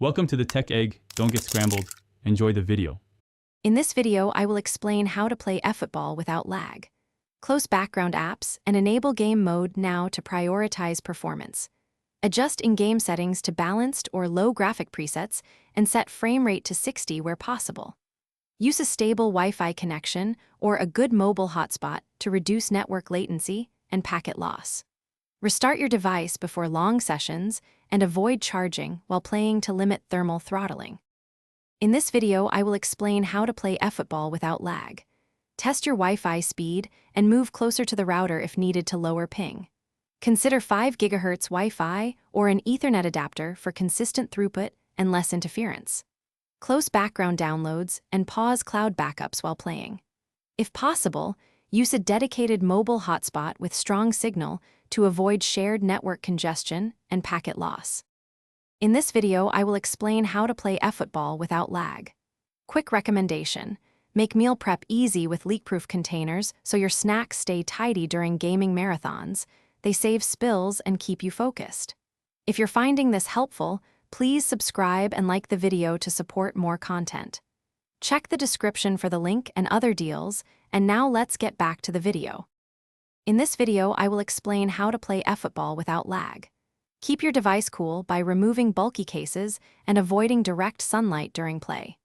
Welcome to the Tech Egg. Don't get scrambled. Enjoy the video. In this video, I will explain how to play Efootball without lag. Close background apps and enable game mode now to prioritize performance. Adjust in-game settings to balanced or low graphic presets and set frame rate to 60 where possible. Use a stable Wi-Fi connection or a good mobile hotspot to reduce network latency and packet loss. Restart your device before long sessions and avoid charging while playing to limit thermal throttling. In this video, I will explain how to play Efootball without lag. Test your Wi-Fi speed and move closer to the router if needed to lower ping. Consider 5 GHz Wi-Fi or an Ethernet adapter for consistent throughput and less interference. Close background downloads and pause cloud backups while playing. If possible, use a dedicated mobile hotspot with strong signal to avoid shared network congestion and packet loss. In this video, I will explain how to play Efootball without lag. Quick recommendation: make meal prep easy with leak-proof containers so your snacks stay tidy during gaming marathons. They save spills and keep you focused. If you're finding this helpful, please subscribe and like the video to support more content. Check the description for the link and other deals, and now let's get back to the video. In this video, I will explain how to play Efootball without lag. Keep your device cool by removing bulky cases and avoiding direct sunlight during play.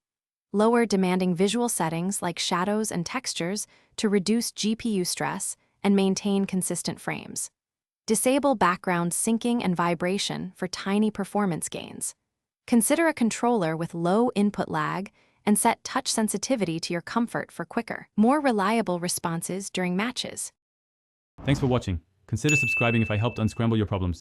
Lower demanding visual settings like shadows and textures to reduce GPU stress and maintain consistent frames. Disable background syncing and vibration for tiny performance gains. Consider a controller with low input lag and set touch sensitivity to your comfort for quicker, more reliable responses during matches. Thanks for watching. Consider subscribing if I helped unscramble your problems.